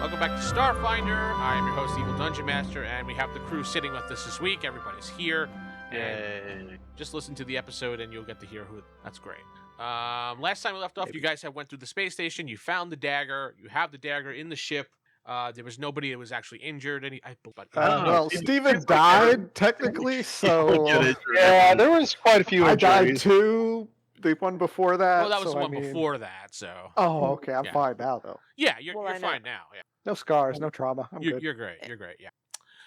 Welcome back to Starfinder. I am your host, Evil Dungeon Master, and we have the crew sitting with us this week. Everybody's here. And just listen to the episode and you'll get to hear who. That's great. Last time we left off, you guys went through the space station. You found the dagger. You have the dagger in the ship. There was nobody that was actually injured. Well, Steven died, technically, so... Yeah, there was quite a few injuries. I died too, the one before that. Well, that was the one before that, so... Oh, okay, I'm fine now, though. Yeah, you're fine now, yeah. No scars, no trauma, I'm good. You're great, yeah.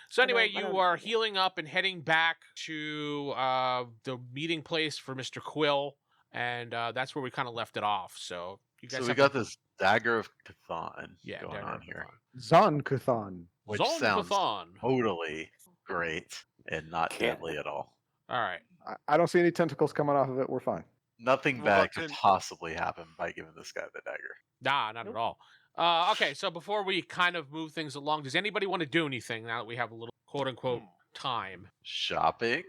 So anyway, you are healing up and heading back to the meeting place for Mr. Quill, and that's where we kind of left it off, so... So we got this Dagger of Cthon going on here. Zon Cthon. Which sounds totally great and not deadly at all. All right. I don't see any tentacles coming off of it. We're fine. Nothing bad could possibly happen by giving this guy the dagger. Nah, not at all. Okay, so before we kind of move things along, does anybody want to do anything now that we have a little quote-unquote time? Shopping?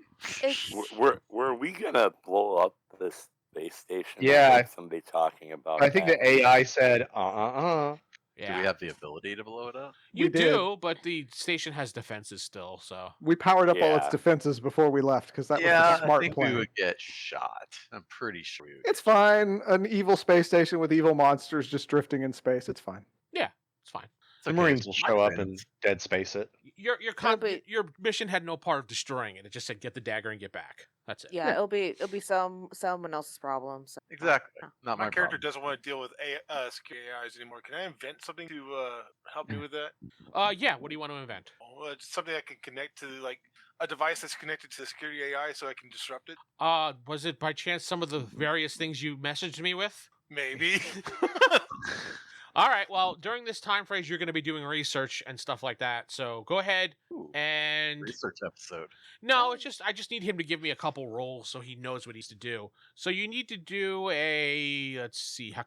Were we going to blow up this space station? Yeah. Somebody talking about I think the AI said, Yeah. Do we have the ability to blow it up? You do, but the station has defenses still, so... We powered up all its defenses before we left, because that was the smart I think plan. we would get shot. I'm pretty sure we would. It's fine. An evil space station with evil monsters just drifting in space. It's fine. Yeah, it's fine. The Marines will show up and dead space it. Your mission had no part of destroying it. It just said get the dagger and get back. That's it. Yeah, it'll be someone else's problem. So. Exactly. Not my character problem. doesn't want to deal with security AIs anymore. Can I invent something to help me with that? Yeah. What do you want to invent? Just something I can connect to, like a device that's connected to the security AI, so I can disrupt it. Was it by chance some of the various things you messaged me with? Maybe. All right. Well, during this time phrase, you're going to be doing research and stuff like that. So go ahead and research episode. No, it's just I just need him to give me a couple rolls so he knows what he's to do. So you need to do a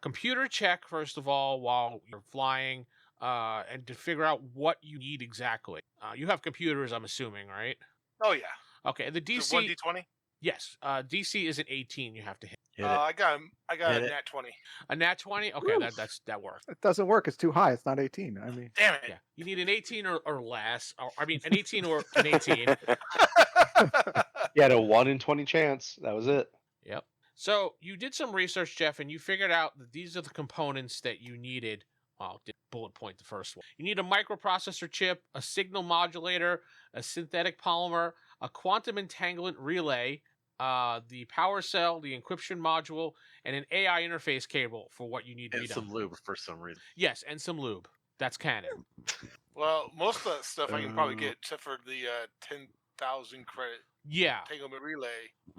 computer check first of all while you're flying, and to figure out what you need exactly. You have computers, I'm assuming, right? Oh yeah. Okay. The DC 1d20. Yes. DC is an 18. You have to hit. I got a nat 20. A nat 20? Okay, that works. It doesn't work. It's too high. It's not 18. I mean, damn it. Yeah, you need an 18 or less. I mean, an 18 or an 18. You had a 1 in 20 chance. That was it. Yep. So you did some research, Jeff, and you figured out that these are the components that you needed. Well, did bullet point the first one. You need a microprocessor chip, a signal modulator, a synthetic polymer, a quantum entanglement relay, the power cell, the encryption module, and an AI interface cable for what you need to be done. And some lube for some reason. Yes, and some lube. That's canon. Well, most of that stuff I can probably get, except for the 10,000 credit. Yeah. Entanglement relay.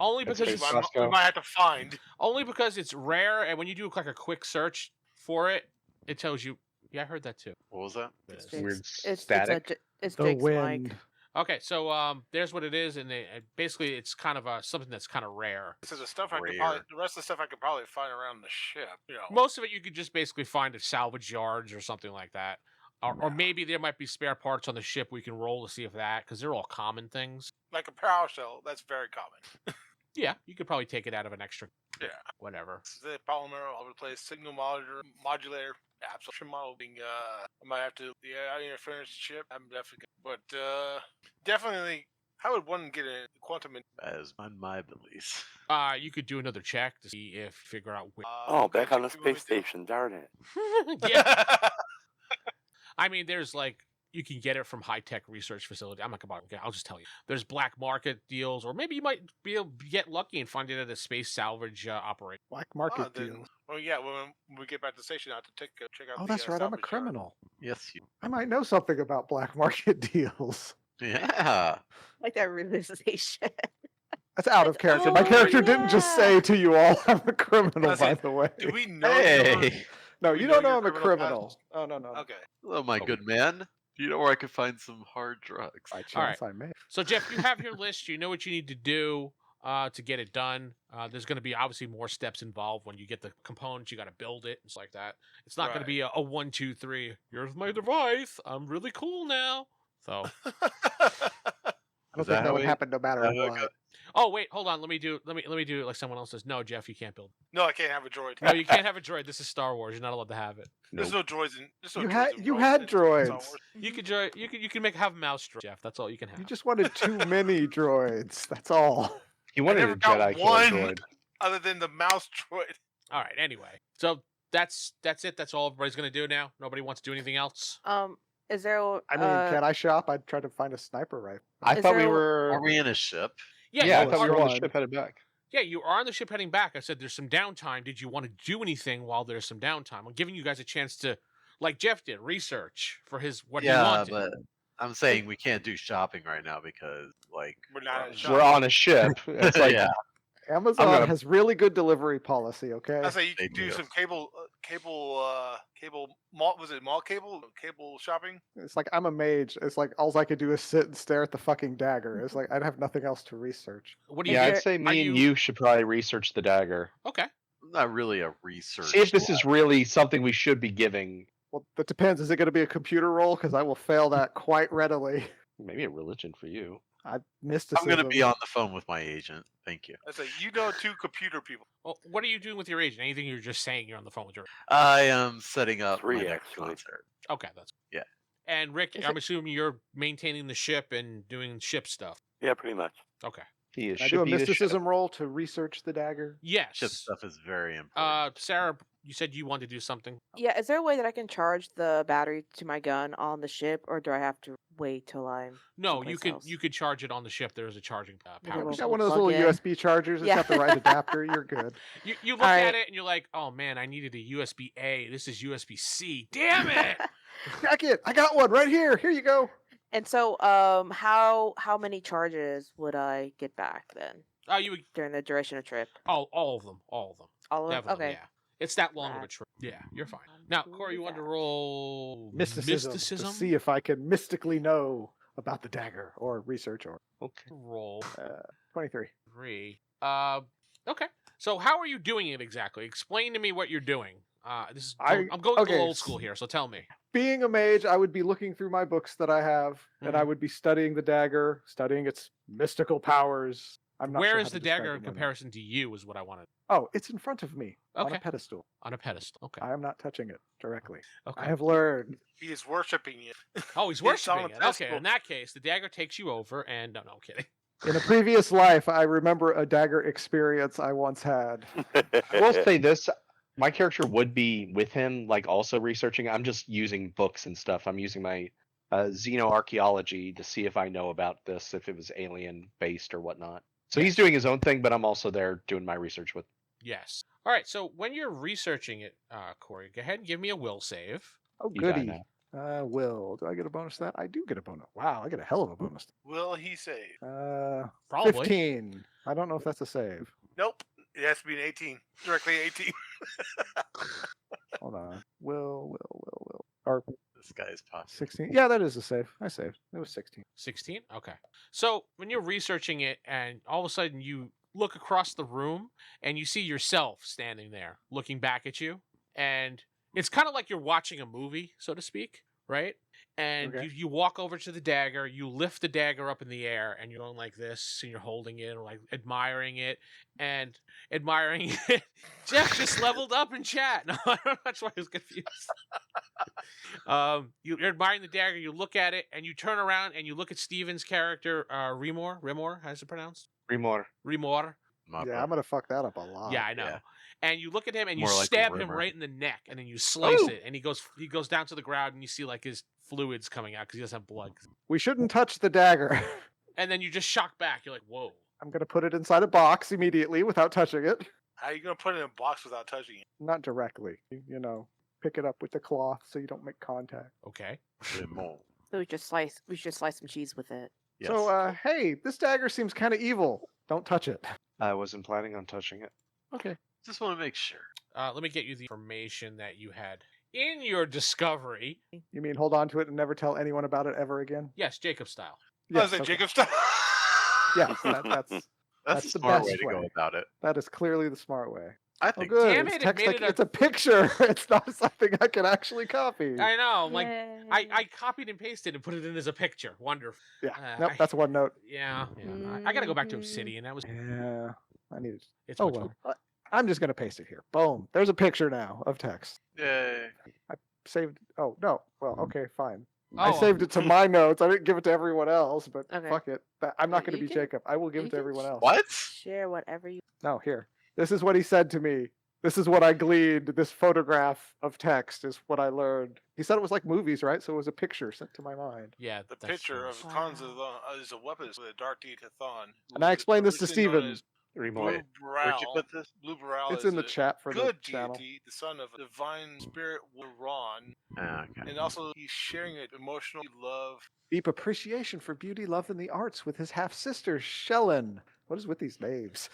Only because I might have to find. Only because it's rare, and when you do like a quick search for it, it tells you. Yeah, I heard that too. What was that? It's weird static. It's the Jake's wind. mic. Okay, so there's what it is, and basically it's kind of something that's kind of rare. So the rest of the stuff I could probably find around the ship. You know. Most of it you could just basically find at salvage yards or something like that, or maybe there might be spare parts on the ship we can roll to see if that, because they're all common things. Like a power cell, that's very common. Yeah, you could probably take it out of an extra. Yeah. Whatever. The polymer, I'll replace signal modulator. Absorption model being I might have to interference chip. I'm definitely but definitely how would one get a quantum as on my beliefs? You could do another check to see if figure out which back on the space station, darn it. Yeah. I mean there's like you can get it from high-tech research facility. I'm not gonna okay, I'll just tell you. There's black market deals, or maybe you might be able to get lucky and find it at a space salvage operation. Black market deals. Well, yeah, when we get back to the station, I have to check out. Oh, that's right. I'm a criminal. Yes, you. I might know something about black market deals. Yeah. Like that realization. That's out of character. My character didn't just say to you all, I'm a criminal, by the way. Do we know? Hey. No, you don't know I'm a criminal. Oh, no. Okay. Hello, my good man. Do you know where I could find some hard drugs? By chance, I may. So, Jeff, you have your list. You know what you need to do to get it done. There's going to be obviously more steps involved when you get the components. You got to build it and stuff like that. It's not going to be a 1, 2, 3. Here's my device. I'm really cool now. So I don't think that would happen no matter what. Oh wait, hold on. Let me do it like someone else says. No, Jeff, you can't build. No, I can't have a droid. No, you can't have a droid. This is Star Wars. You're not allowed to have it. There's Nope. no droids in. There's no You droids had in you Rose had in Star Wars. droids. You could join. You can have mouse droid, Jeff. That's all you can have. You just wanted too many droids. That's all. He wanted never a got Jedi killer one. droid. Other than the mouse droid. All right. Anyway, so that's it. That's all everybody's gonna do now. Nobody wants to do anything else. Is there? I mean, can I shop? I'd try to find a sniper rifle. I Is thought we there a- were. Are we in a ship? Yeah, you I thought we are- were on the one. ship headed back. Yeah, you are on the ship heading back. I said there's some downtime. Did you want to do anything while there's some downtime? I'm giving you guys a chance to, like Jeff did, research for what he Yeah, wanted. but I'm saying we can't do shopping right now because, like, We're not in a We're shop. on a ship. It's like yeah, Amazon gonna- has really good delivery policy. Okay. I say you They can do do. some cable mall. Was it mall cable? Cable shopping? It's like I'm a mage. It's like all I could do is sit and stare at the fucking dagger. It's like I'd have nothing else to research. What do you? yeah, do? I'd say Are me and you should probably research the dagger. Okay. not really a research. See if this is really something we should be giving. Well, that depends. Is it going to be a computer roll? Because I will fail that quite readily. Maybe a religion for you. I mysticism. I'm going to be on the phone with my agent. Thank you. I say you know two computer people. Well, what are you doing with your agent? Anything you're just saying you're on the phone with your? I am setting up Three, my next actually. concert. Okay, that's Yeah. And Rick, Is I'm assuming you're maintaining the ship and doing ship stuff. Yeah, pretty much. Okay. He is Can I do a shippy to ship. mysticism roll to research the dagger? Yes. Ship stuff is very important. Sarah, you said you wanted to do something. Yeah, is there a way that I can charge the battery to my gun on the ship, or do I have to wait till I'm? No, you someplace could else? you could charge it on the ship. There is a charging Okay, power. well, You got one of those plug little in. USB chargers. It's Yeah. got the right adapter. You're good. You look Alright. at it and you're like, oh man, I needed a USB A. This is USB C. Damn it! Jack it! I got one right here. Here you go. And so, how many charges would I get back then Oh, you would during the duration of trip? all of them, all of them. All of them? Definitely, Okay. yeah. It's that long of a Rad. trip. Yeah, you're fine. Now, Corey, you want to roll Mysticism, mysticism? to see if I can mystically know about the dagger or research or Okay. Roll 23. 3. Okay. So how are you doing it exactly? Explain to me what you're doing. This is I'm going a okay, little old school here, so tell me. Being a mage, I would be looking through my books that I have, and I Mhm. would be studying the dagger, studying its mystical powers. I'm not Where sure is how to the dagger describe in them right now. comparison to you is what I wanted. Oh, it's in front of me on Okay. a pedestal. On a pedestal. Okay. I am not touching it directly. Okay. I have learned. He is worshiping you. Oh, he's It's on worshiping a it. Okay, pedestal. in that case, the dagger takes you over, and no, I'm kidding. In a previous life, I remember a dagger experience I once had. I will say this. My character would be with him, like also researching. I'm just using books and stuff. I'm using my xenoarchaeology to see if I know about this, if it was alien based or whatnot. So he's doing his own thing, but I'm also there doing my research with. Yes. All right. So when you're researching it, Corey, go ahead and give me a will save. Oh, You die goody. now. Will. Do I get a bonus to that? I do get a bonus. Wow, I get a hell of a bonus. Will he save? Probably. 15. I don't know if that's a save. Nope. It has to be an 18. Directly 18. Hold on. Will. Or This guy's possible. 16. Yeah, that is a save. I saved. It was 16. 16? Okay. So when you're researching it and all of a sudden you look across the room and you see yourself standing there looking back at you, and it's kind of like you're watching a movie, so to speak, right? And Okay. you walk over to the dagger, you lift the dagger up in the air, and you're going like this, and you're holding it, and like admiring it. Jeff just leveled up in chat. No, I don't know. That's why I was confused. You're admiring the dagger, you look at it, and you turn around and you look at Steven's character, Rimor, how's it pronounced? Rimor. Rimor. Yeah, I'm going to fluff that up a lot. Yeah, I know. yeah. And you look at him and you More like a stab him rimmer. right in the neck, and then you slice Oh. it, and he goes down to the ground, and you see like his fluids coming out because he doesn't have blood. We shouldn't touch the dagger. And then you just shock back. You're like, whoa. I'm going to put it inside a box immediately without touching it. How are you going to put it in a box without touching it? Not directly. You know, pick it up with the cloth so you don't make contact. Okay. Rimor. So we should slice some cheese with it. Yes. So, hey, this dagger seems kind of evil. Don't touch it. I wasn't planning on touching it. Okay. Just want to make sure. Let me get you the information that you had in your discovery. You mean hold on to it and never tell anyone about it ever again? Yes, Jacob style. Yes, okay. Jacob stuff. Yes, that's That's That's a the smart best way to go way. about it. that is clearly the smart way. I Oh, think good. Damn It's it, it text made like it a- it's a picture. It's not something I can actually copy. I know. Like I Yay. copied and pasted and put it in as a picture. Wonderful. Yeah. I- Nope. That's OneNote. Yeah. I gotta go back to Mhm. Obsidian. That was. Yeah. I need it. It's Oh much well. more. I'm just gonna paste it here. Boom. There's a picture now of text. Yay. Saved. Oh no. Well, okay, fine. Oh, I saved it to my notes. I didn't give it to everyone else, but Okay. fuck it. I'm not You going to be can- Jacob. I will give you it to can everyone else. What? Share whatever you. No, here. This is what he said to me. This is what I gleaned. This photograph of text is what I learned. He said it was like movies, right? So it was a picture sent to my mind. Yeah. The that's picture true. of Wow. Khan's is a weapon with a dark decathon. And I explained this to Stephen. Rimor. Where'd you put this? Blue Baral It's is in the a chat for the good channel. deity, the son of divine spirit Laron, Okay. and also he's sharing an emotional love. Deep appreciation for beauty, love, and the arts with his half sister, Shellen. What is with these names?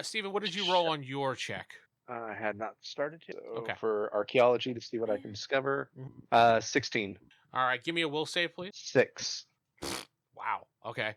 Steven, what did you roll on your check? I had not started yet. So Okay. for archaeology to see what I can discover. 16. All right, give me a will save, please. 6. Wow. Okay.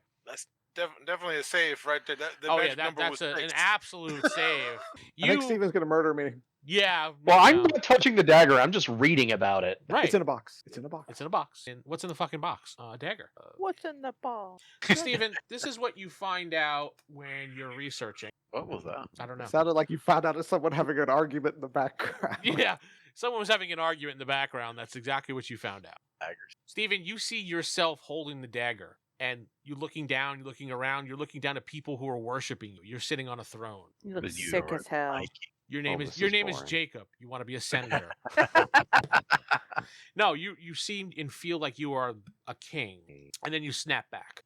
Definitely a save right there. That, the Oh yeah, magic number that's was an 6. absolute save. I think Steven's going to murder me. Yeah. Well, I'm no. not touching the dagger. I'm just reading about it. Right. It's in a box. It's in a box. It's in a box. And what's in the fucking box? A dagger. What's in the ball? Steven, this is what you find out when you're researching. What was that? I don't know. It sounded like you found out of someone having an argument in the background. Yeah. Someone was having an argument in the background. That's exactly what you found out. Daggers. Steven, you see yourself holding the dagger. And you're looking down, you're looking around, you're looking down at people who are worshiping you. You're sitting on a throne. You look But you sick are as hell. Nike. Your name this is boring. Jacob. You want to be a senator. No, you seem and feel like you are a king. And then you snap back.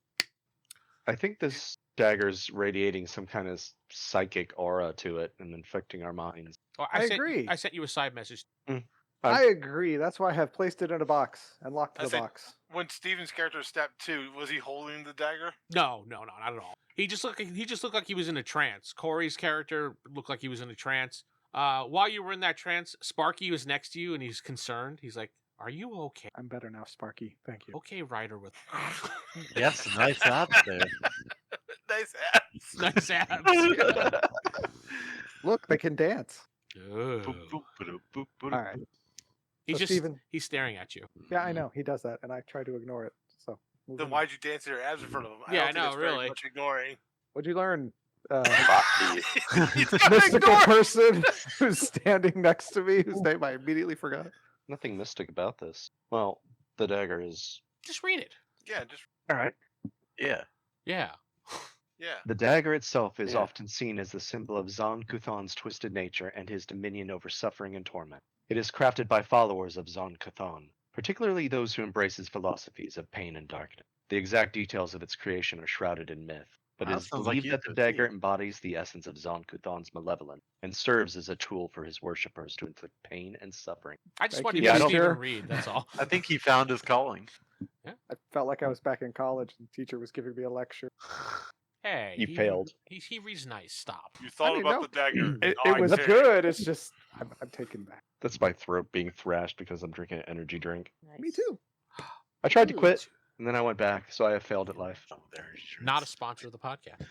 I think this dagger's radiating some kind of psychic aura to it and infecting our minds. Oh, I agree. I sent you a side message. I agree. That's why I have placed it in a box and locked I the said- box. When Steven's character stepped 2, was he holding the dagger? No, not at all. He just looked like he was in a trance. Corey's character looked like he was in a trance. While you were in that trance, Sparky was next to you and he's concerned. He's like, "Are you okay?" I'm better now, Sparky. Thank you. Okay, Ryder with Yes, nice abs there. Nice ass. nice abs. Look, they can dance. Ugh. Boop, boop, ba-doop, boop, All ba-doop. right. He's So just Steven, he's staring at you. yeah, I know he does that, and I try to ignore it. So Then moving on. why'd you dance your abs in front of him? Yeah, I don't think know, that's very really. much ignoring. What'd you learn? Bhakti. He's gotta Mystical ignore. person who's standing next to me, whose name I immediately forgot. Nothing mystic about this. Well, the dagger is. Just read it. Yeah, just All right. Yeah. Yeah. yeah. The dagger itself is Yeah. often seen as the symbol of Zon Kuthon's twisted nature and his dominion over suffering and torment. It is crafted by followers of Zon Kuthon, particularly those who embrace his philosophies of pain and darkness. The exact details of its creation are shrouded in myth, but it Wow, is sounds like believed you that the do, dagger too. embodies the essence of Zon Kuthon's malevolence and serves as a tool for his worshippers to inflict pain and suffering. I just Thank wanted you, to Yeah, I see don't- Steven read. That's all. I think he found his calling. I felt like I was back in college, and the teacher was giving me a lecture. Hey, You he- failed. He reads nice. Stop. You thought mean, about no. the dagger. It, No, it I was didn't. good. It's just I'm taken back. That's my throat being thrashed because I'm drinking an energy drink. Me Nice. too. I tried to Ooh, quit, and then I went back, so I have failed at life. Oh, there he is. Not a sponsor of the podcast.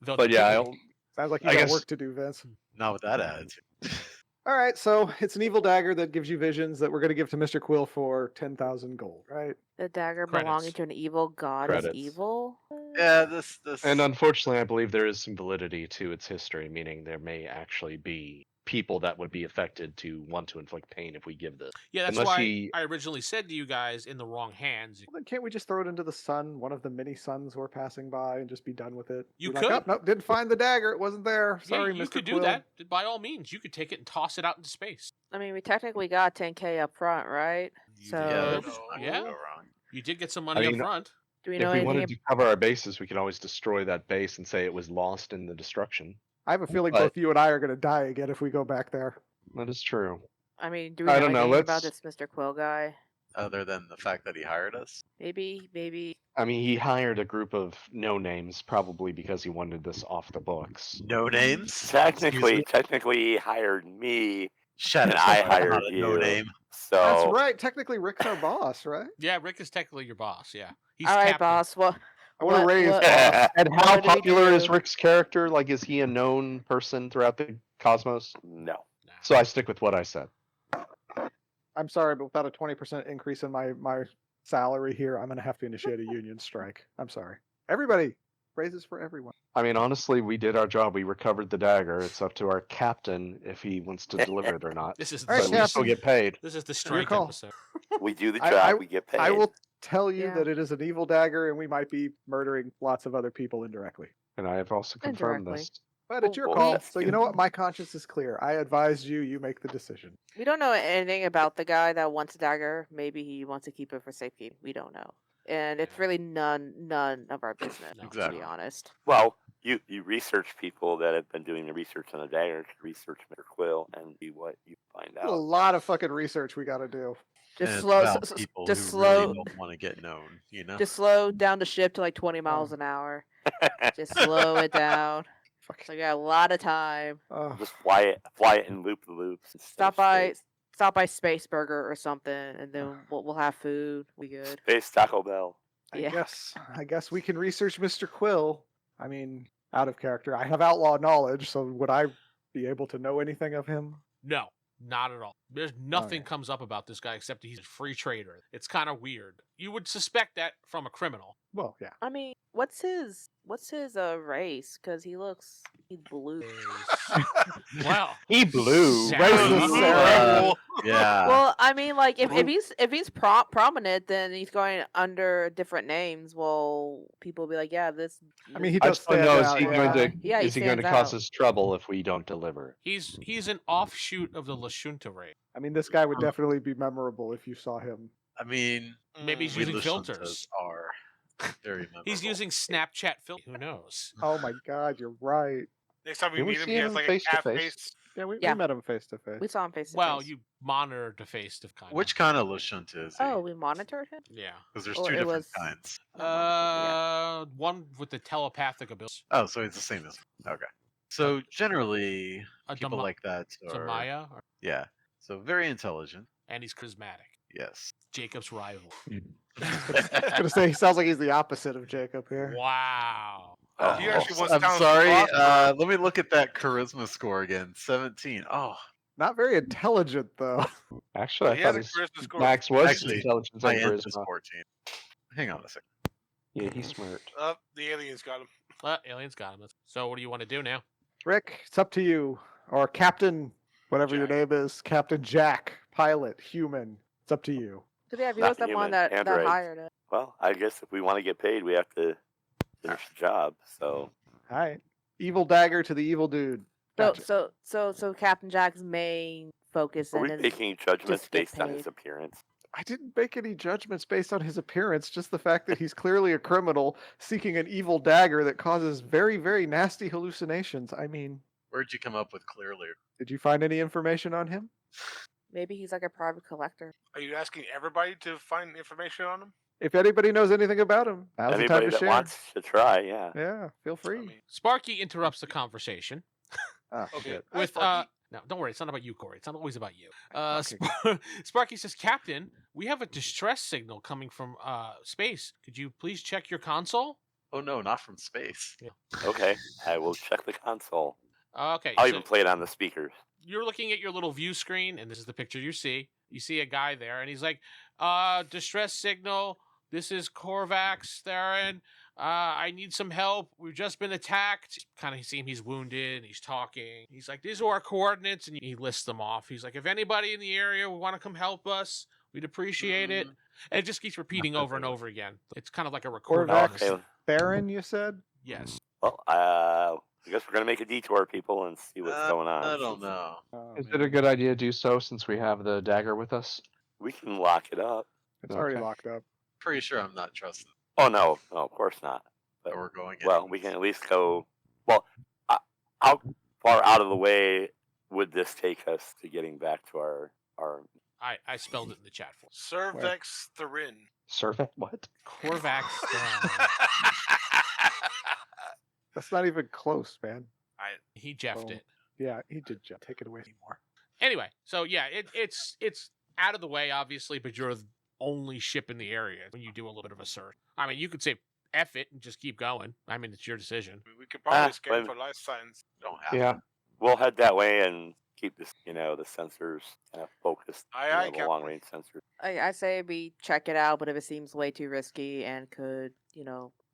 Though But they yeah, could be. Sounds like you I got guess- work to do, Vince. Not with that attitude. All right, so it's an evil dagger that gives you visions that we're going to give to Mr. Quill for 10,000 gold, right? The dagger Credits. belonging to an evil god Credits. is evil. Yeah, this. And unfortunately, I believe there is some validity to its history, meaning there may actually be people that would be affected to want to inflict pain if we give this. Yeah, that's unless why he- I originally said to you guys in the wrong hands. Well, then can't we just throw it into the sun, one of the many suns we're passing by, and just be done with it? You Be like, could. "Oh, nope, didn't find the dagger. It wasn't there. Sorry, yeah, you Mr. could Quill." do that. By all means, you could take it and toss it out into space. I mean, we technically got 10K up front, right? You So- Yeah, did. that's not gonna Yeah. go wrong. You did get some money mean, up front. Do we If know we anything? wanted to cover our bases, we could always destroy that base and say it was lost in the destruction. I have a feeling But- both you and I are going to die again if we go back there. That is true. I mean, do we I know don't know, anything about let's- this Mr. Quill guy? Other than the fact that he hired us. Maybe. I mean, he hired a group of no names, probably because he wanted this off the books. No names. technically, he hired me, Shut and up. I I'm hired not a No you. name. so That's right. Technically, Rick's our boss, right? Yeah, Rick is technically your boss. Yeah. He's All right, captain. boss. Well, I want to What- raise. what- And how What do we popular is do? Rick's character? Like, is he a known person throughout the cosmos? No. Nah. So I stick with what I said. I'm sorry, but without a 20% increase in my salary here, I'm going to have to initiate a union strike. I'm sorry. Everybody, raises for everyone. I mean, honestly, we did our job. We recovered the dagger. It's up to our captain if he wants to deliver it or not. This is All right, But we still Captain. get paid. This is the strike call. episode. We do the I- job, I- we get paid. I will tell you Yeah. that it is an evil dagger, and we might be murdering lots of other people indirectly. And I have also confirmed Indirectly. this. But it's your Well, call. that's So you good. know what? My conscience is clear. I advised you. You make the decision. We don't know anything about the guy that wants a dagger. Maybe he wants to keep it for safekeeping. We don't know. And it's Yeah. really none of our business, No. to Exactly. be honest. Well, you research people that have been doing the research on the dagger. Research Mr. Quill and see what you find There's a out. lot of fucking research we got to do. Just And it's slow, about s- s- people just who slow, really don't want to get known, you know? just slow down the ship to like 20 miles an hour. Just slow it down. Fuck. So you got a lot of time. Just fly it in loop the loops. instead of Stop by Space Burger or something, and then we'll have food. We good. Space Taco Bell. Yeah. I guess we can research Mr. Quill. I mean, out of character. I have outlaw knowledge, so would I be able to know anything of him? No, not at all. There's nothing Alright. comes up about this guy except he's a free trader. It's kind of weird. You would suspect that from a criminal. Well, yeah. I mean, what's his race? Because he's blue. Well, He blew. Sarah. Racist, Sarah. Yeah. Well, I mean, like if Blue. he's prominent, then he's going under different names. Well, people will be like, yeah, this. I mean, he I does just want to stand know, is out. he yeah. going to Yeah, he is he going to stands cause out. us trouble if we don't deliver? he's an offshoot of the Lashunta race. I mean, this guy would definitely be memorable if you saw him. I mean, Maybe he's we using Lashuntas filters. are very memorable. He's using Snapchat filters. Who knows? Oh my God, you're right. Next time we Didn't we meet him, see he has him like a face to cat face? face. Yeah, we Yeah. met him face to face. We saw him face to Well, face. you monitor the face of kind. Which kind of Lashunta is he? Oh, we monitored him. Yeah. Because there's or two it different was- kinds. One with the telepathic ability. Oh, so it's the same as. Okay. So generally, A people Dama- like that are. Maya, Yeah. So very intelligent. and he's charismatic. Yes. Jacob's rival. I was gonna say he sounds like he's the opposite of Jacob here. Wow. He actually wants I'm down sorry. philosopher. Let me look at that charisma score again. 17. Oh, Not very intelligent though. Actually, He I has thought a his charisma score. max was Actually, intelligence my and int is charisma. 14. Hang on a second. Yeah, he's smart. The aliens got him. Aliens got him. So what do you want to do now? Rick, it's up to you. Or Captain, whatever your Jack. name is, Captain Jack, pilot, human. It's up to you. So yeah, he Not was the one human, that androids. hired it. Well, I guess if we want to get paid, we have to finish the job. So All right. Evil dagger to the evil dude. Gotcha. So Captain Jack's main focus are and we his making judgments just get based on paid. his appearance? I didn't make any judgments based on his appearance, just the fact that he's clearly a criminal seeking an evil dagger that causes very, very nasty hallucinations. I mean, Where'd you come up with clearly? did you find any information on him? maybe he's like a private collector. Are you asking everybody to find information on him? If anybody knows anything about him, now's the time Anybody to that share. wants to try, yeah. Yeah, feel free. I mean, Sparky interrupts the conversation Ah, okay. shit. Hi, with Sparky. no, don't worry, it's not about you, Corey. It's not always about you. Okay. Sparky says, Captain, we have a distress signal coming from space. Could you please check your console? Oh no, not from space. Okay, I will check the console. Okay, I'll so even play it on the speakers. you're looking at your little view screen, and this is the picture you see. You see a guy there, and he's like, distress signal. This is Korvax, Theron. I need some help. We've just been attacked. Kind of see him, he's wounded, and he's talking. He's like, these are our coordinates, and he lists them off. He's like, if anybody in the area would want to come help us, we'd appreciate it. And it just keeps repeating over and over again. It's kind of like a recording. Korvax. Okay, Baron, you said? Yes. well, I guess we're gonna make a detour, people, and see what's going on. I don't know. Oh, Is man. it a good idea to do so since we have the dagger with us? We can lock it up. It's already Okay. locked up. Pretty sure I'm not trusting Oh no, of course not. that we're going. Well, we can at least go. Well, how far out of the way would this take us to getting back to our? I spelled it in the chat for Cervex Therin. Servant? What? Korvax. Theron. That's not even close, man. He jeffed Oh. it. Yeah, he did just take it away anymore. Anyway, so yeah, it's out of the way, obviously, but you're the only ship in the area when you do a little bit of a search. I mean, you could say F it and just keep going. I mean, it's your decision. We could probably scan but- for life signs. Don't have Yeah. to. We'll head that way and keep this, the sensors kind of focused. Aye, you know, aye, the Captain. long range sensors. I say we check it out, but if it seems way too risky and could,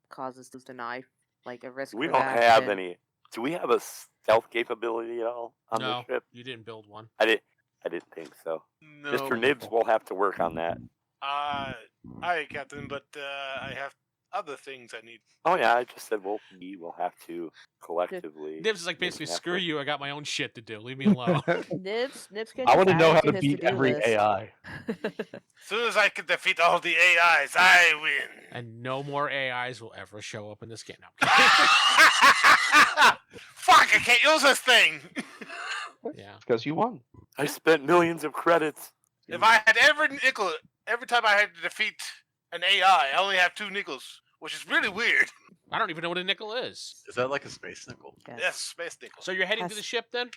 cause us to deny like a risk. We for don't that, have then- any. Do we have a stealth capability at all on No, this ship? you didn't build one. I didn't think so. No. Mr. Nibs will have to work on that. Aye, Captain, but I have other things I need. Oh yeah, I just said we will have to collectively. Nibs is like make basically, an screw effort. you. I got my own shit to do. Leave me alone. Nibs can. I want to just know add how it to his beat to-do every list. AI. As soon as I can defeat all the AIs, I win. And no more AIs will ever show up in this game. No. Fuck! I can't use this thing. Yeah. It's because you won. I spent millions of credits. If I had every nickel, every time I had to defeat an AI, I only have 2 nickels, which is really weird. I don't even know what a nickel is. Is that like a space nickel? Yes, space nickel. So you're heading to Has- the ship then?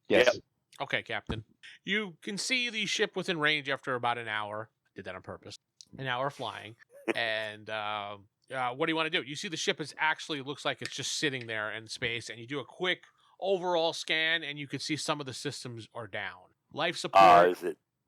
Yes. Okay, Captain. You can see the ship within range after about an hour. Did that on purpose. An hour flying. And what do you want to do? You see the ship is actually looks like it's just sitting there in space, and you do a quick overall scan, and you can see some of the systems are down. Life support.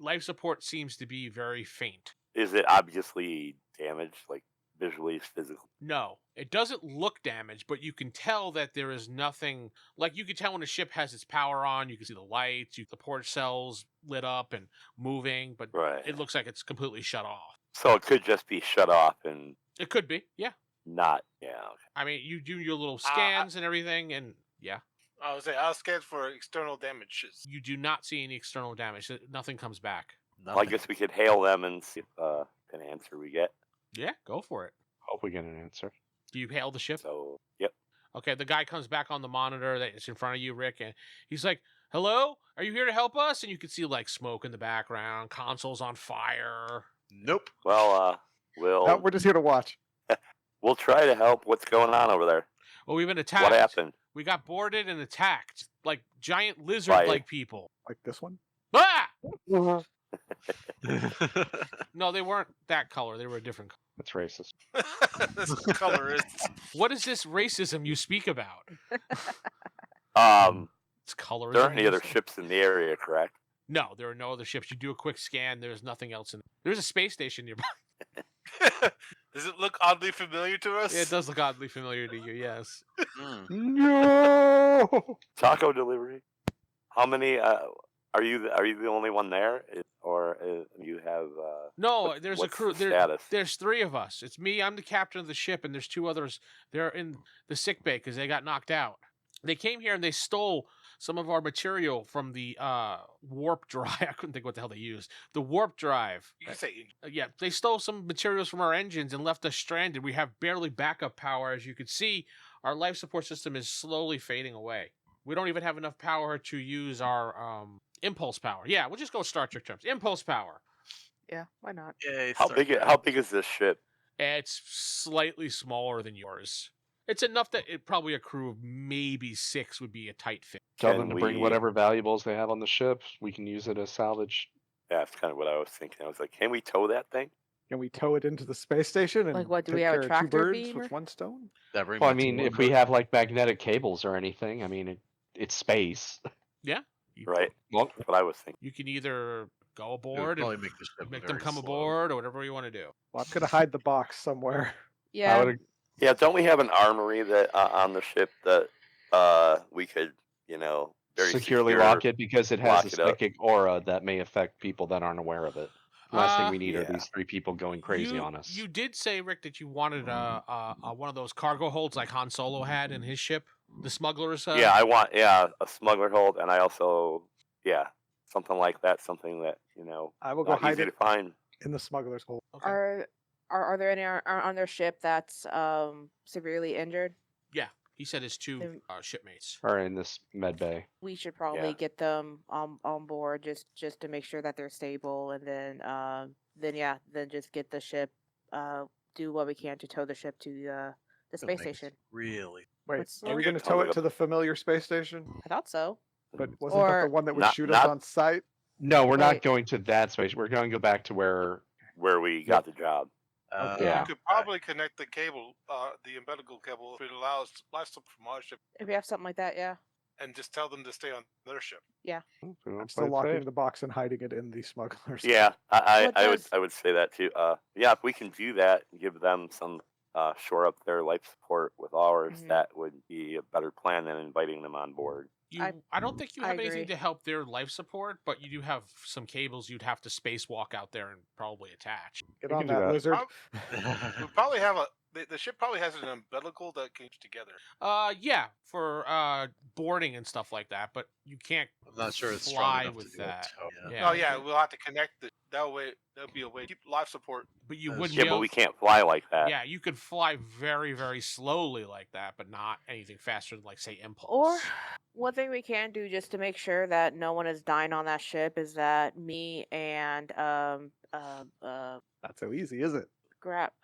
Life support seems to be very faint. Is it obviously damaged, like visually, physically? No, it doesn't look damaged, but you can tell that there is nothing. Like you can tell when a ship has its power on, you can see the lights, the port cells lit up and moving, but Right. it looks like it's completely shut off. So it could just be shut off and It could be, yeah. not. Yeah. Okay. I mean, you do your little scans and everything, and yeah, I was saying, I'll scan for external damages. you do not see any external damage. Nothing comes back. Well, I guess we could hail them and see if an answer we get. Yeah, go for it. Hope we get an answer. Do you hail the ship? So, yep. Okay, the guy comes back on the monitor that's in front of you, Rick, and he's like, "Hello, are you here to help us?" And you can see like smoke in the background, consoles on fire. Nope. Well, No, we're just here to watch. we'll try to help. What's going on over there? Well, we've been attacked. What happened? We got boarded and attacked like giant lizard-like people. Like this one. Ah! No, they weren't that color. They were a different color. That's racist. This color is. What is this racism you speak about? It's colorism. There aren't any you other say? ships in the area, correct? No, there are no other ships. You do a quick scan. There's nothing else in. There's a space station nearby. Does it look oddly familiar to us? It does look oddly familiar to you. Yes. Mm. No. Taco delivery. How many? Are you the only one there, or you have? No, there's a what's crew. the status? There's 3 of us. It's me. I'm the captain of the ship, and there's 2 others. They're in the sick bay because they got knocked out. They came here and they stole some of our material from the warp drive. I couldn't think what the hell they used. The warp drive. You can say Yeah, they stole some materials from our engines and left us stranded. We have barely backup power. As you can see, our life support system is slowly fading away. We don't even have enough power to use our impulse power. Yeah, we'll just go Star Trek terms. Impulse power. Yeah, why not? Yay, How Star big? Trek. How big is this ship? It's slightly smaller than yours. It's enough that probably a crew of maybe 6 would be a tight fit. Tell Can them to bring we- whatever valuables they have on the ship. We can use it as salvage. Yeah, that's kind of what I was thinking. I was like, can we tow that thing? Can we tow it into the space station and Like what, do we take have a care of 2 tractor birds beam with or- 1 stone? That brings Well, I me to mean, one if we more- have like magnetic cables or anything, I mean, it's space. Right. Well, That's what I was thinking. You can either go it would aboard probably and make the ship make them very come slow. aboard or whatever you want to do. Well, I'm gonna hide the box somewhere. Yeah. I would, Yeah, don't we have an armory that on the ship that we could, very securely secure- lock it because it has lock a it up. psychic aura that may affect people that aren't aware of it. Last thing we need are yeah. these 3 people going crazy on us. You did say, Rick, that you wanted one of those cargo holds like Han Solo had in his ship, the smugglers. Yeah, I want a smuggler hold, and I also something like that, something that I will go not hide easy it to find. in the smuggler's hole. Okay. Are there any on their ship that's severely injured? Yeah, he said his 2 Then- shipmates. Or in this med bay. We should probably Yeah. get them on board just to make sure that they're stable, and then just get the ship, do what we can to tow the ship to the That space makes station. Really? Wait, What's- are we Yeah. gonna tow Sounds it like to the familiar space station? I thought so. But wasn't that the Or- one that would Not- shoot not- us on sight? No, we're not Wait. going to that space. We're going to go back to where Where we got the job. Yeah. You could probably connect the cable, the umbilical cable, if it allows life support from our ship, If you have something like that, yeah. and just tell them to stay on their ship. I'm still locking the box and hiding it in the smugglers. Yeah, What I does- would say that too. Yeah, if we can do that, give them some shore up their life support with ours, Mhm. that would be a better plan than inviting them on board. I don't think you I have anything agree. to help their life support, but you do have some cables you'd have to spacewalk out there and probably attach. Get We on can do that, that. lizard. We probably have the ship probably has an umbilical that keeps together. Yeah, for boarding and stuff like that, but you can't I'm not sure it's strong fly enough with to do a that. tow. Yeah. Oh yeah, we'll have to connect that way. That'll be a way to keep life support. But you That's wouldn't Yeah, be but able, we can't fly like that. Yeah, you could fly very, very slowly like that, but not anything faster than, like, say, impulse. Or one thing we can do just to make sure that no one is dying on that ship is that me and Not so easy, is it? crap.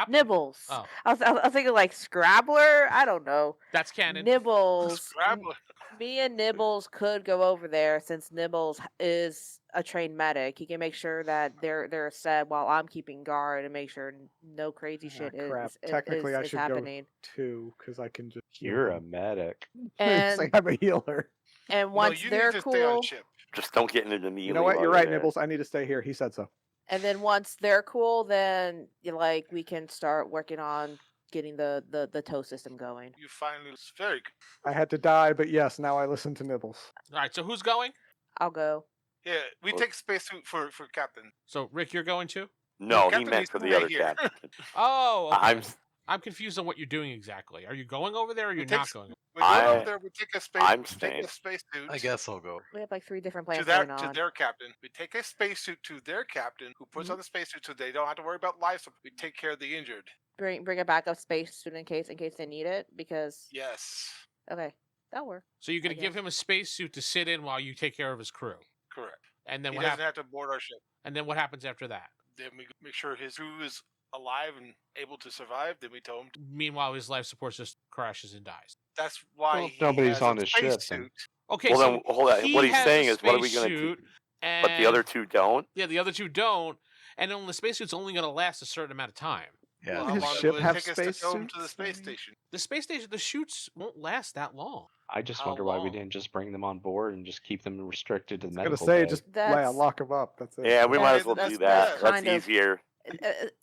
Nibbles. Oh, I was thinking like Scrabbler. I don't know. that's canon. Nibbles. Scrabbler. Me and Nibbles could go over there since Nibbles is a trained medic. He can make sure that they're set while I'm keeping guard and make sure no crazy Ah, shit crap. is Technically, I is should happening. go 2 because I can just. heal You're a them. medic. Say And I'm a healer. and No, once you they're need to stay on cool, ship. Just don't get into the melee. You know what? while You're you're right, there. Nibbles. I need to stay here. He said so. and then once they're cool, then like we can start working on getting the tow system going. You finally was very good. I had to die, but yes, now I listen to Nibbles. All right, so who's going? I'll go. Yeah, we Well- take spacesuit for captain. So, Rick, you're going too? No, he Captain meant needs for to the stay other here. captain. Oh, okay. I'm I'm confused on what you're doing exactly. Are you going over there or We you're take not s- going? We go I- over there. We take a space. I'm we take staying. a spacesuit. I guess I'll go. We have like 3 different To plans their going to on. their captain. We take a spacesuit to their captain, who puts on the spacesuit so they don't have to worry about life support. We take care of the injured. Bring a backup space suit in case they need it because Yes, okay, that'll work. So you're going I to give guess. him a spacesuit to sit in while you take care of his crew. correct. And then He what doesn't happens? have to board our ship. And then what happens after that? Then we make sure his crew is alive and able to survive. Then we tell him Meanwhile, his life support just crashes and dies. that's why Well, he nobody's has on a his ship, then. spacesuit. Okay, Well, so then, hold on. he What he's has saying a is, what are we gonna do? spacesuit, But the other and- two don't. Yeah, the other two don't, and then the spacesuit's only going to last a certain amount of time. Yeah. Well, How his long ship will it have take us to go spacesuits? to the space station? The space station, the shoots won't last that long. I just How wonder why we long? didn't just bring them on board and just keep them restricted to the I was gonna medical say, bay. just That's- lock them up. That's it. Yeah, we might as well That's- do that's that. That's kind of- easier.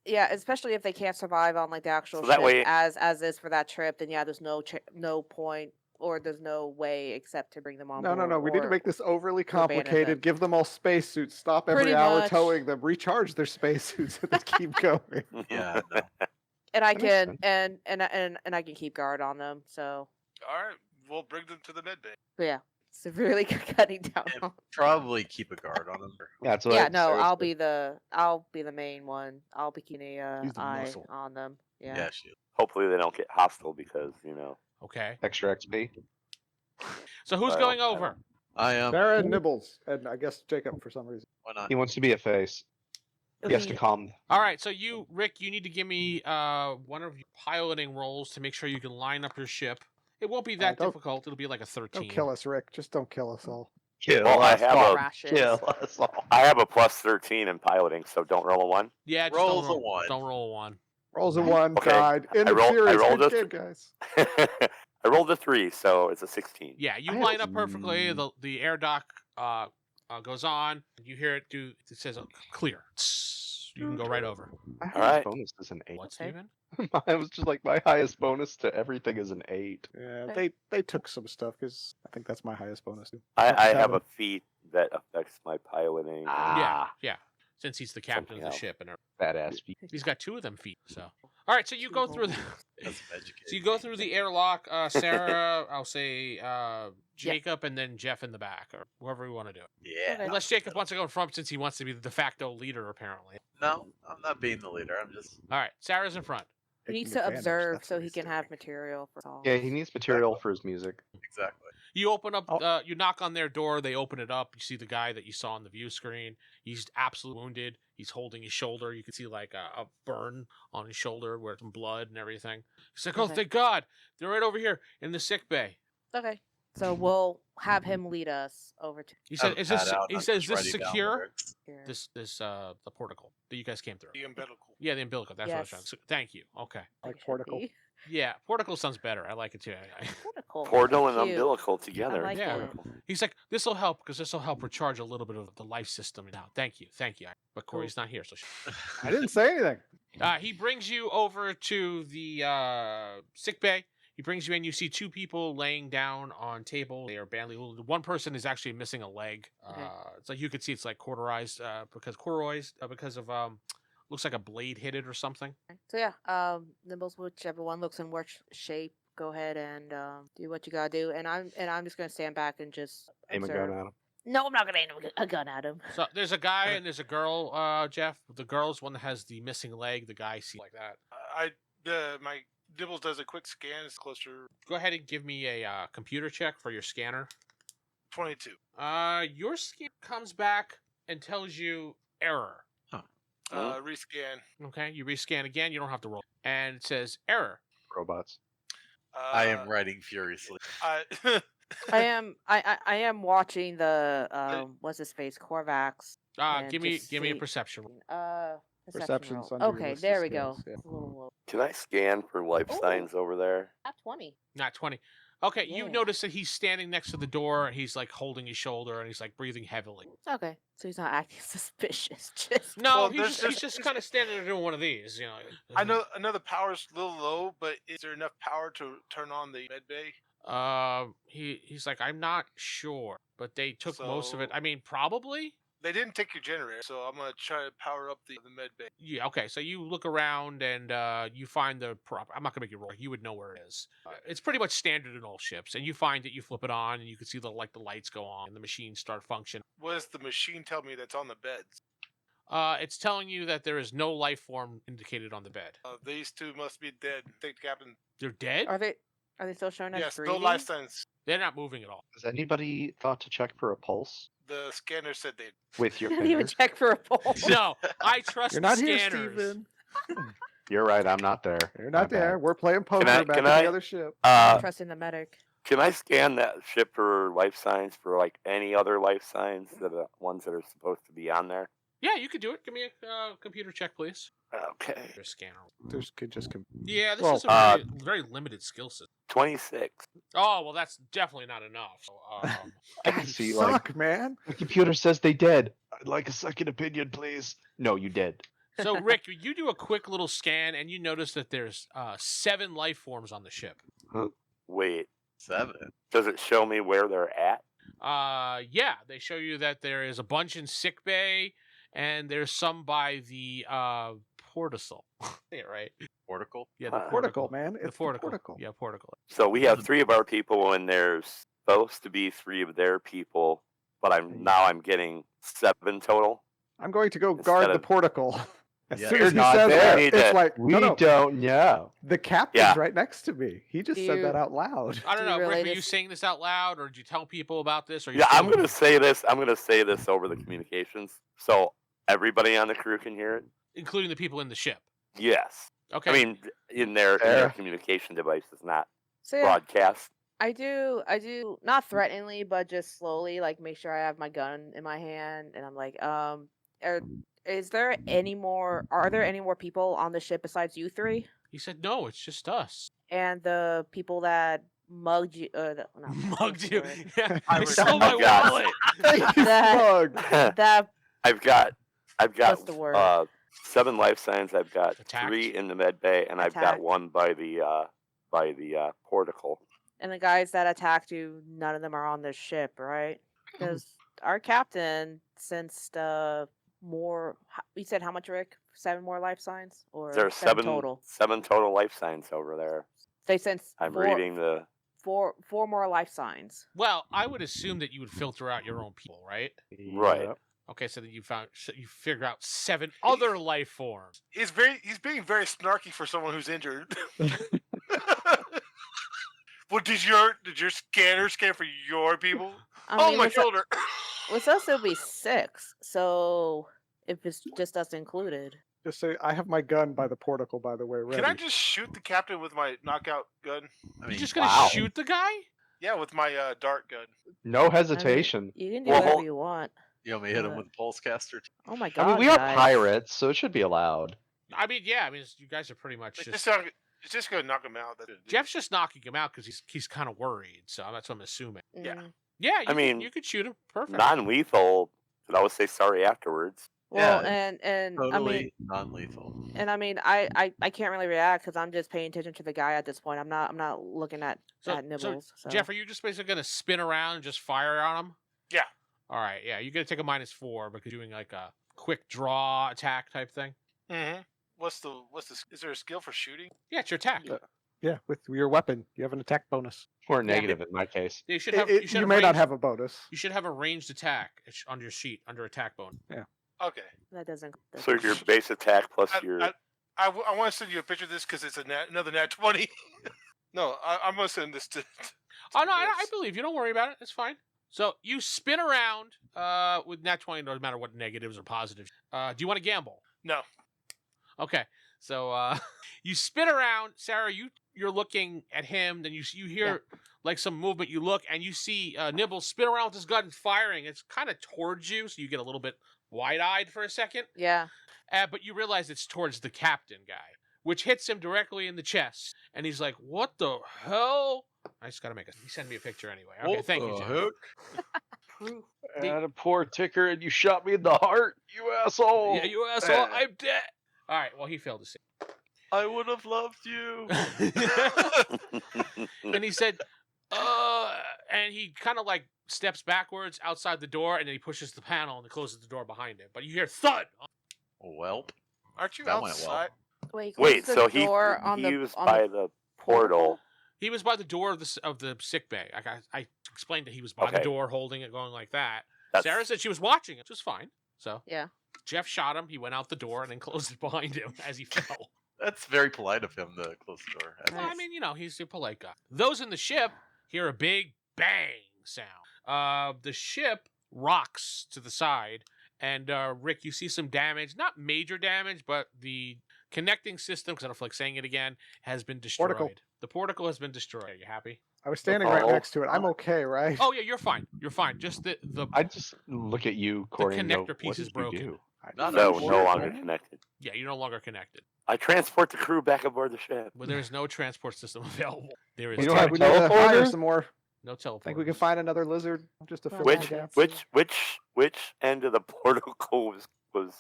Yeah, especially if they can't survive on like the actual So that ship way- as is for that trip, then yeah, there's no point or there's no way except to bring them on No, no, board. no. We need to or- make this overly abandon them. complicated. Give them all spacesuits. Stop every Pretty hour much. towing them. Recharge their spacesuits and then keep going. Yeah. No. and I That makes can and I can keep guard on them. So All right, we'll bring them to the med bay. yeah, severely cutting down. And on- probably keep a guard on them. Yeah, that's what Yeah, I- no, seriously. I'll be the main one. I'll be keeping a Use the eye muscle. on them. Yeah. Yeah. Shoot. Hopefully they don't get hostile because Okay. Extra XP. So who's Well, going I don't- over? I am. Sarah and Nibbles, and I guess Jacob for some reason. Why not? He wants to be a face. He has to Okay. calm. All right, so you, Rick, you need to give me one of your piloting rolls to make sure you can line up your ship. It won't be that don't- difficult. It'll be like a 13. Don't kill us, Rick. Just don't kill us all. Kill Well, I us have all. a- Crashes. Kill us all. I have a plus 13 in piloting, so don't roll a 1. Yeah, just Rolls don't a roll, one. Don't roll a 1. Rolls a 1, Okay. died. In I the rolled- I series. rolled Good a game, guys. I rolled a 3, so it's a 16. Yeah, you I line have- up perfectly. The air dock goes on. You hear it do. It says clear. You can go right over. My highest right. bonus is an 8. What, Okay. Steven? I was just like, my highest bonus to everything is an 8. Yeah, Okay. they took some stuff because I think that's my highest bonus too. I have Seven. a feat that affects my piloting. Ah, Yeah. Since he's the captain of Something the else. ship, and badass feat. he's got 2 of them feet. So, all right. So you go through the. That's some education. So you go through the airlock. Sarah, I'll say Jacob, and then Geoff in the back, or whoever we want to do. Yeah. Okay. Unless Jacob wants to go in front, since he wants to be the de facto leader, apparently. No, I'm not being the leader. I'm just. All right, Sarah's in front. He needs Taking to advantage, observe that's so what he he's can have doing. material for all. Yeah, he needs material for his music. Exactly. You open up. Oh. You knock on their door. They open it up. You see the guy that you saw on the view screen. He's absolutely wounded. He's holding his shoulder. You can see like a burn on his shoulder where some blood and everything. He's like, "Oh, Okay. thank God! They're right over here in the sick bay." Okay. So we'll have him lead us over to. He said, Have "Is a this?" pad out, He I'm says, just "Is this writing down secure?" lyrics. Here. the porticle that you guys came through. The umbilical. Yeah, the umbilical. That's what I was trying to Yes. say. Thank you. Okay. Like Should porticle. be. Yeah, porticle sounds better. I like it too. Portical. Portal and Cute. umbilical together. I like Yeah. it. He's like, this will help because this will help recharge a little bit of the life system now. Thank you. But Corey's not here, so. I didn't say anything. He brings you over to the sick bay. He brings you in. You see two people laying down on table. They are badly wounded. One person is actually missing a leg. Okay. It's like you could see it's like cauterized because of looks like a blade hit it or something. So yeah, Knibbles, whichever one looks in worse shape, go ahead and do what you gotta do. And I'm just gonna stand back and just Aim a observe. gun at him. No, I'm not gonna aim a gun at him. So there's a guy and there's a girl, Jeff. The girl's one that has the missing leg. The guy sees like that. My Dibbles does a quick scan. It's closer. Go ahead and give me a computer check for your scanner. 22. Your scan comes back and tells you error. Rescan. Okay, you rescan again. You don't have to roll, and it says error. Robots. I am writing furiously. I am watching the what's his face Korvax. and Give me just a see- perception. Perception's roll. under your Okay, list of there we go. skills, yeah. It's a little low. Can I scan for life Ooh. signs over there? Not 20. Not 20. Okay, you Yeah. notice that he's standing next to the door. He's like holding his shoulder and he's like breathing heavily. Okay, so he's not acting suspicious. Just No, Well, he's there's- just kind of standing there doing one of these. You know. I know the power's a little low, but is there enough power to turn on the med bay? He's like, I'm not sure, but they took most of it. So- I mean, probably. They didn't take your generator, so I'm gonna try to power up the med bay. Yeah. Okay. So you look around and you find the prop. I'm not gonna make you roll. You would know where it is. It's pretty much standard in all ships, and you find it. You flip it on, and you can see the lights go on, and the machines start functioning. What does the machine tell me that's on the beds? It's telling you that there is no life form indicated on the bed. These two must be dead. Take the captain. They're dead. are they still showing us Yes, no breathing? life signs. They're not moving at all. Has anybody thought to check for a pulse The scanner said they. with your Didn't even finger? check for a pulse. No, I trust You're the not here, scanners. Steven. You're right. I'm not there. You're My not there. bad. We're playing poker I- back can at I- the other ship. Trusting the medic. Can I scan that ship for life signs for like any other life signs that are ones that are supposed to be on there? Yeah, you could do it. Give me a computer check, please. Okay. Your scanner. There's could just Yeah, this Well, is a very limited skill system. 26. Oh well, that's definitely not enough. So, I can see like suck, man. the computer says they dead. I'd like a second opinion, please. No, you did. so Rick, you do a quick little scan, and you notice that there's 7 life forms on the ship. Wait, 7. does it show me where they're at? Yeah, they show you that there is a bunch in sick bay, and there's some by the porticle. Yeah, right. Porticle. Yeah, the Porticle, man. The It's porticle. the porticle. Yeah, porticle. So we have 3 of our people, and there's supposed to be 3 of their people, but I'm getting 7 total. I'm going to go Instead guard the of- porticle. As Yeah, soon you're as he not says there. that, We need it's to- like, We no, no, don't know. the captain's Yeah. right next to me. He just Do said you- that out loud. I don't Do know, you Rick. relay Were you this- saying this out loud, or did you tell people about this? Or you Yeah, I'm still- gonna say this. I'm gonna say this over the communications, so everybody on the crew can hear it. including the people in the ship. Yes, Okay. I mean in their Fair. communication devices, not So yeah, broadcast. I do not threateningly, but just slowly, like make sure I have my gun in my hand, and I'm like, are there any more people on the ship besides you 3? he said, "No, it's just us." And the people that mugged you, not Mugged you. word. Yeah, I they was- stole Oh my my God. wallet. Thank you, That- Slug. that I've got What's the word? 7 life signs. I've got Attacked. 3 in the med bay, and I've got Attacked. 1 by the porticle. and the guys that attacked you, none of them are on this ship, right? Because our captain sensed more. You said how much, Rick? 7 more life signs, or There's 7 total? 7 total life signs over there. They sensed I'm 4, reading the. 4 more life signs. Well, I would assume that you would filter out your own people, right? Right. Yep. Okay, so then you figure out 7 other life forms. He's being very snarky for someone who's injured. Well, did your scanner scan for your people? I mean, My with, u- shoulder. with us, it'll be 6. So if it's just us included, Just say, I have my gun by the porticle, by the way, ready. Can I just shoot the captain with my knockout gun? I You're mean, just gonna wow. shoot the guy? Yeah, with my dart gun. No hesitation. you can do Well, whatever hold- you want. You want me to hit him with a pulse caster? Oh my god. I mean, we are guys. pirates, so it should be allowed. I mean, yeah. I mean, you guys are pretty much It's just. just gonna knock him out. That's it. Jeff's just knocking him out because he's kind of worried. So that's what I'm assuming. Yeah. Mm. Yeah. You could shoot him. Perfect. non-lethal. Could always say sorry afterwards. Well, Yeah, and Totally I mean, non-lethal. and I mean, I can't really react because I'm just paying attention to the guy at this point. I'm not looking at Knibbles. So. Jeff, are you just basically gonna spin around and just fire on him? Yeah. All right. Yeah. You're gonna take a -4 because you're doing like a quick draw attack type thing. Mm-hmm. What's the? Is there a skill for shooting? Yeah, it's your attack. Yeah, with your weapon, you have an attack bonus. Or negative in my case. You should have. You may not have a bonus. You should have a ranged attack on your sheet under attack bonus. Okay. That doesn't. So your base attack plus your. I want to send you a picture of this because it's another nat 20. No, I'm gonna send this to. Oh no, I believe you. Don't worry about it. It's fine. So you spin around with nat 20, no matter what negatives or positives. Do you want to gamble? No. Okay. So you spin around, Sarah. You're looking at him. Then you hear like some movement. You look and you see Knibbles spin around with his gun and firing. It's kind of towards you, so you get a little bit wide-eyed for a second. Yeah. But you realize it's towards the captain guy, which hits him directly in the chest. And he's like, "What the hell?" I just gotta he sent me a picture anyway. Okay, thank you, Jeff. I had a poor ticker and you shot me in the heart, you asshole. Yeah, you asshole. I'm dead. All right. Well, he failed to see. I would have loved you. And he said, and he kind of like steps backwards outside the door, and then he pushes the panel and closes the door behind him. But you hear thud. Welp. Aren't you That went well. outside? Wait. Wait, close so the door on he the, was on by the the portal. He was by the door of the sick bay. I explained that he was by the Okay. door, holding it, going like that. That's, Sarah said she was watching it, which was fine. So Yeah. Jeff shot him. He went out the door and then closed it behind him as he fell. That's very polite of him to close the door. Well, I mean, he's a polite guy. Those in the ship hear a big bang sound. The ship rocks to the side, and Rick, you see some damage. Not major damage, but the connecting system, because I don't feel like saying it again, has been destroyed. Portico. The portico has been destroyed. Are you happy? I was standing right Oh. next to it. I'm okay, right? Oh yeah, you're fine. You're fine. Just the I just look at you, Corey, and go, connector piece what is did you broken. do? Not no anymore, longer right? connected. yeah, you're no longer connected. I transport the crew back aboard the ship. But there is no transport system available. There is You We don't need have to hire teleporter? some more. no teleport. Think we can find another lizard just to fill in Which the gaps? which end of the portal was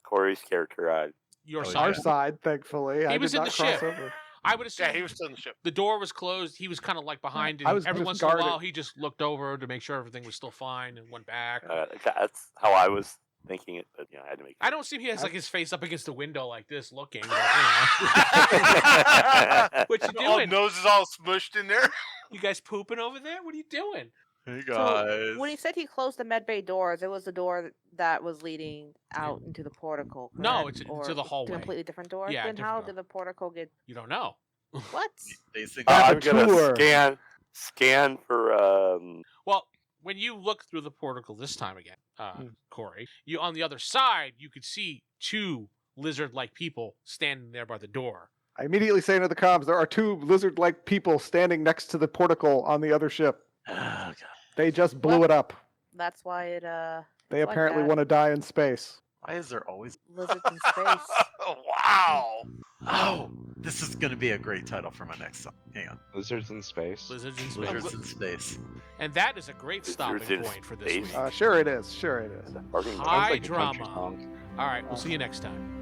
Corey's character on? your Oh, side. Our yeah. side, thankfully. I was did in not the cross ship. over. I would assume Yeah, he was still in the ship. the door was closed. He was kind of like behind it. I was Every just once in a guarding. while, he just looked over to make sure everything was still fine and went back. That's how I was thinking it, but I had to make. I don't see he has like his face up against the window like this, looking. But, what you All doing? nose is all smushed in there. You guys pooping over there? What are you doing? Hey So guys. when he said he closed the medbay doors, it was the door that was leading out into the portico. No, correct? it's Or to the a hallway. completely different door. Yeah, Then different how door. did the portico get? You don't know. What? Basically, I'm gonna Saboteur. scan for Well, when you look through the portico this time again, Corey, you on the other side, you could see two lizard-like people standing there by the door. I immediately say into the comms, there are two lizard-like people standing next to the portico on the other ship. Oh, God. They just blew Well- it up. That's why it They like apparently that. want to die in space. Why is there always? lizards in space. Wow. Oh, this is gonna be a great title for my next song. Hang on, Lizards in space. Lizards in space. Lizards in Space. And that is a great Lizards stopping in point for this space. week. Sure it is. Sure it is. barking High Sounds like a country drama. song. All right, we'll see you next time.